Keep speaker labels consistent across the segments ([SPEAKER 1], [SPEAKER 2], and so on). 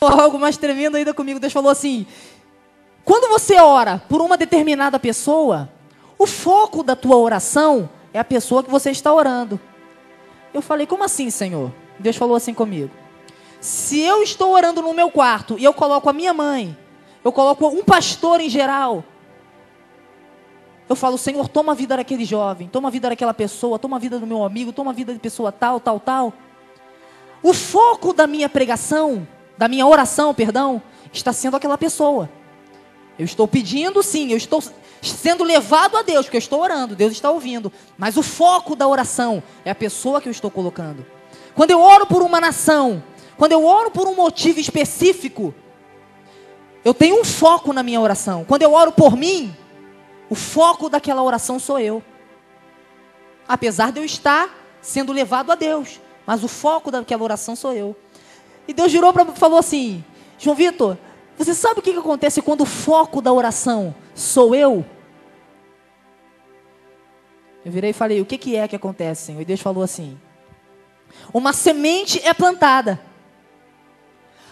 [SPEAKER 1] Algo mais tremendo ainda comigo. Deus falou assim: quando você ora por uma determinada pessoa, o foco da tua oração é a pessoa que você está orando. Eu falei: como assim, Senhor? Deus falou assim comigo: se eu estou orando no meu quarto e eu coloco a minha mãe, eu coloco um pastor em geral, eu falo: Senhor, toma a vida daquele jovem, toma a vida daquela pessoa, toma a vida do meu amigo, toma a vida de pessoa tal, tal, tal. O foco da minha pregação, da minha oração, perdão, está sendo aquela pessoa. Eu estou pedindo, sim, eu estou sendo levado a Deus, porque eu estou orando, Deus está ouvindo. Mas o foco da oração é a pessoa que eu estou colocando. Quando eu oro por uma nação, quando eu oro por um motivo específico, eu tenho um foco na minha oração. Quando eu oro por mim, o foco daquela oração sou eu. Apesar de eu estar sendo levado a Deus, mas o foco daquela oração sou eu. E Deus virou para mim e falou assim: João Vitor, você sabe o que acontece quando o foco da oração sou eu? Eu virei e falei: o que é que acontece, Senhor? E Deus falou assim: uma semente é plantada.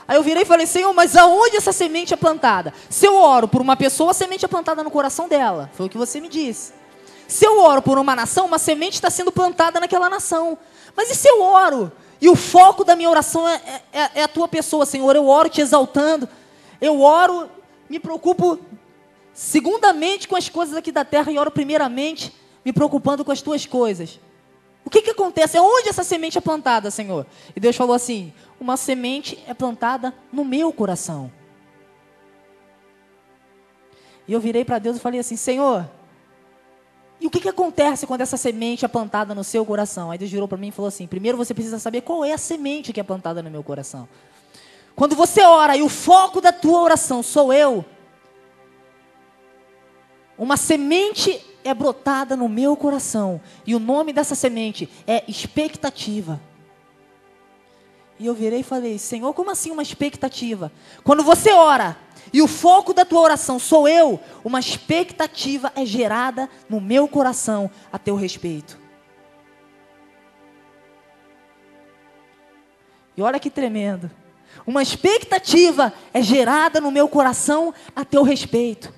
[SPEAKER 1] Aí eu virei e falei: Senhor, mas aonde essa semente é plantada? Se eu oro por uma pessoa, a semente é plantada no coração dela. Foi o que você me disse. Se eu oro por uma nação, uma semente está sendo plantada naquela nação. Mas e se eu oro e o foco da minha oração é a tua pessoa, Senhor? Eu oro te exaltando. Eu oro, me preocupo segundamente com as coisas aqui da terra e oro primeiramente me preocupando com as tuas coisas. O que acontece? Onde essa semente é plantada, Senhor? E Deus falou assim: uma semente é plantada no meu coração. E eu virei para Deus e falei assim: Senhor, e o que acontece quando essa semente é plantada no seu coração? Aí Deus virou para mim e falou assim: primeiro você precisa saber qual é a semente que é plantada no meu coração. Quando você ora e o foco da tua oração sou eu, uma semente é brotada no meu coração. E o nome dessa semente é expectativa. E eu virei e falei: Senhor, como assim uma expectativa? Quando você ora e o foco da tua oração sou eu, uma expectativa é gerada no meu coração a teu respeito. E olha que tremendo. Uma expectativa é gerada no meu coração a teu respeito.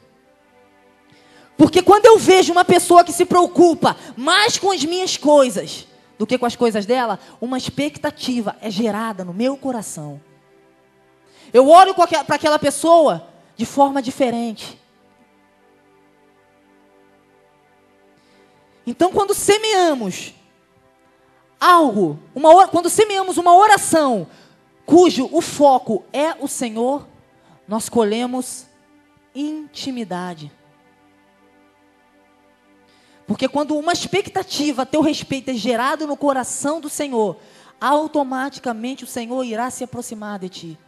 [SPEAKER 1] Porque quando eu vejo uma pessoa que se preocupa mais com as minhas coisas do que com as coisas dela, uma expectativa é gerada no meu coração. Eu olho para aquela pessoa de forma diferente. Então, quando semeamos algo, quando semeamos uma oração cujo o foco é o Senhor, nós colhemos intimidade. Porque quando uma expectativa a teu respeito é gerada no coração do Senhor, automaticamente o Senhor irá se aproximar de ti.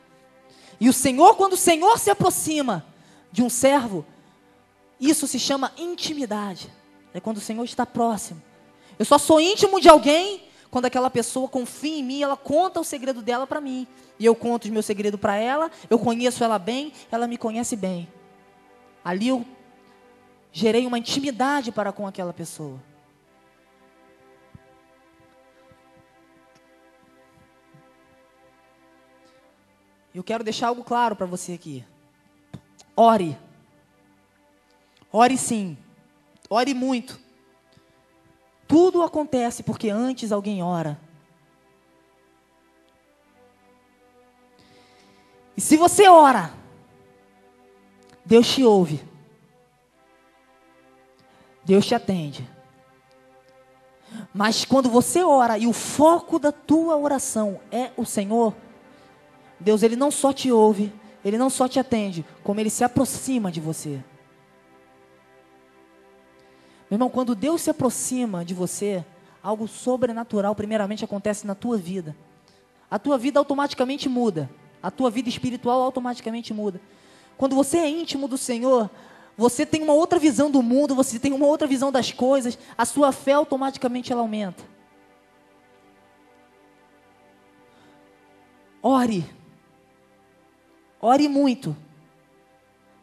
[SPEAKER 1] E o Senhor, quando o Senhor se aproxima de um servo, isso se chama intimidade. É quando o Senhor está próximo. Eu só sou íntimo de alguém quando aquela pessoa confia em mim, ela conta o segredo dela para mim. E eu conto o meu segredo para ela, eu conheço ela bem, ela me conhece bem. Ali eu gerei uma intimidade para com aquela pessoa. Eu quero deixar algo claro para você aqui. Ore. Ore sim. Ore muito. Tudo acontece porque antes alguém ora. E se você ora, Deus te ouve. Deus te atende. Mas quando você ora e o foco da tua oração é o Senhor, Deus, Ele não só te ouve, Ele não só te atende, como Ele se aproxima de você. Meu irmão, quando Deus se aproxima de você, algo sobrenatural primeiramente acontece na tua vida. A tua vida automaticamente muda. A tua vida espiritual automaticamente muda. Quando você é íntimo do Senhor, você tem uma outra visão do mundo, você tem uma outra visão das coisas, a sua fé automaticamente ela aumenta. Ore. Ore muito.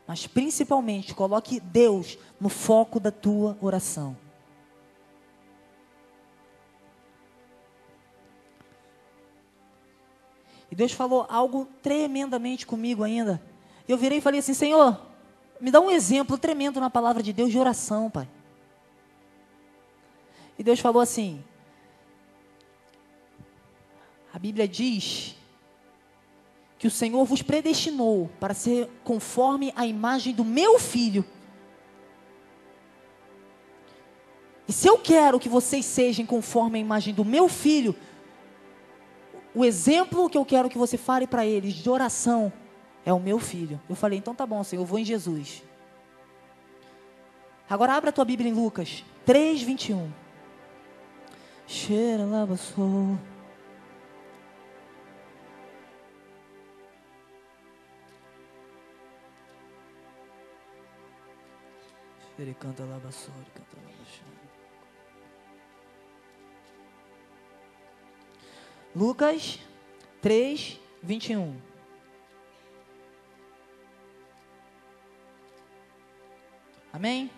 [SPEAKER 1] Mas principalmente, coloque Deus no foco da tua oração. E Deus falou algo tremendamente comigo ainda. Eu virei e falei assim: Senhor, me dá um exemplo tremendo na palavra de Deus de oração, Pai. E Deus falou assim: a Bíblia diz que o Senhor vos predestinou para ser conforme a imagem do meu filho. E se eu quero que vocês sejam conforme a imagem do meu filho, o exemplo que eu quero que você fale para eles de oração é o meu filho. Eu falei: então tá bom, Senhor, eu vou em Jesus. Agora abra a tua Bíblia em Lucas 3:21. Cheira lá, passou. Ele canta lá, passou, ele canta lá, passou. Lucas 3:21. Amém?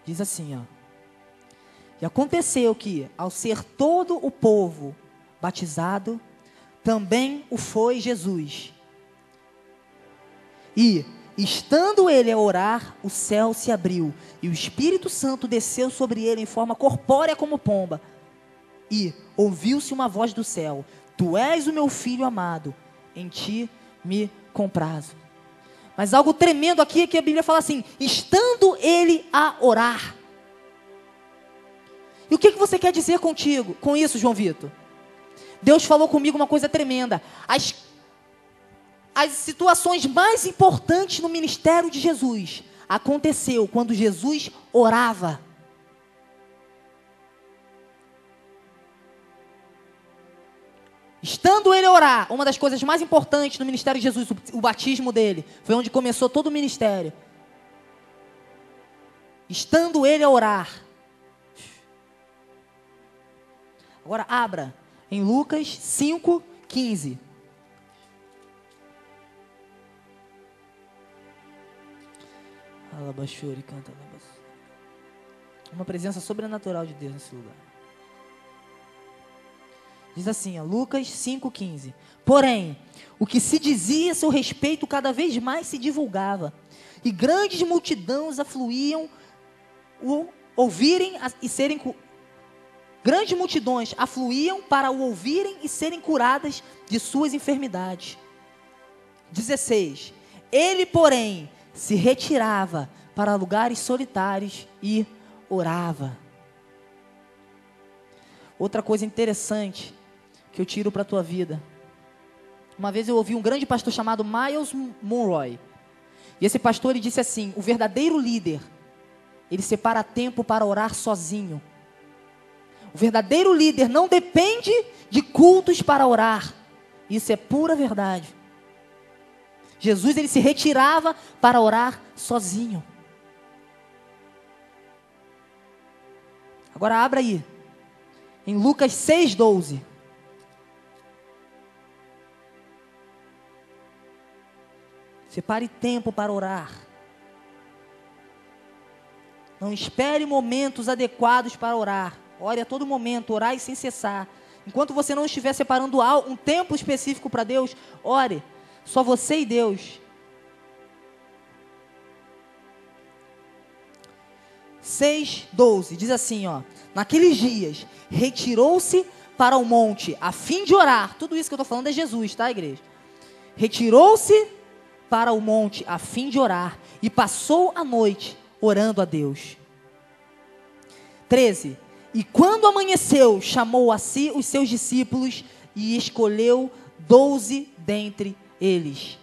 [SPEAKER 1] Diz assim, ó: e aconteceu que, ao ser todo o povo batizado, também o foi Jesus. E, estando ele a orar, o céu se abriu, e o Espírito Santo desceu sobre ele em forma corpórea como pomba. E ouviu-se uma voz do céu: tu és o meu filho amado, em ti me comprazo. Mas algo tremendo aqui é que a Bíblia fala assim: estando ele a orar. E o que você quer dizer com isso, João Vitor? Deus falou comigo uma coisa tremenda. As situações mais importantes no ministério de Jesus aconteceu quando Jesus orava. Estando ele a orar, uma das coisas mais importantes no ministério de Jesus, o batismo dele, foi onde começou todo o ministério. Estando ele a orar. Agora abra em Lucas 5:15. Alabaxure, canta alabaxure. Uma presença sobrenatural de Deus nesse lugar. Diz assim, ó, Lucas 5:15. Porém, o que se dizia a seu respeito cada vez mais se divulgava, e grandes multidões afluíam grandes multidões afluíam para o ouvirem e serem curadas de suas enfermidades. 16. Ele, porém, se retirava para lugares solitários e orava. Outra coisa interessante que eu tiro para a tua vida. Uma vez eu ouvi um grande pastor chamado Myles Munroe. E esse pastor, ele disse assim: o verdadeiro líder, ele separa tempo para orar sozinho. O verdadeiro líder não depende de cultos para orar. Isso é pura verdade. Jesus, ele se retirava para orar sozinho. Agora abra aí, em Lucas 6:12. Separe tempo para orar. Não espere momentos adequados para orar. Ore a todo momento, orai sem cessar. Enquanto você não estiver separando um tempo específico para Deus, ore. Só você e Deus. 6:12 diz assim, ó: naqueles dias, retirou-se para o monte a fim de orar. Tudo isso que eu estou falando é Jesus, tá, igreja? Retirou-se para o monte a fim de orar, e passou a noite orando a Deus. 13. E quando amanheceu, chamou a si os seus discípulos e escolheu 12 dentre eles.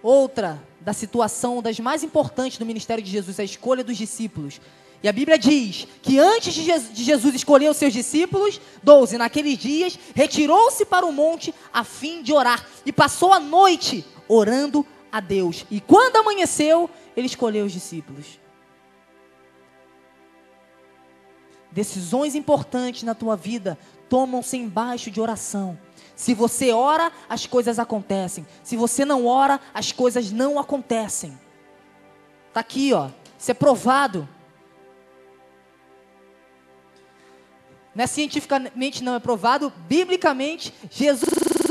[SPEAKER 1] Outra da situação das mais importantes do ministério de Jesus, a escolha dos discípulos. E a Bíblia diz que antes de Jesus escolher os seus discípulos, 12, naqueles dias, retirou-se para o monte a fim de orar, e passou a noite orando a Deus. E quando amanheceu, ele escolheu os discípulos. Decisões importantes na tua vida tomam-se embaixo de oração. Se você ora, as coisas acontecem. Se você não ora, as coisas não acontecem. Está aqui, ó. Isso é provado. Não é cientificamente não é provado, biblicamente, Jesus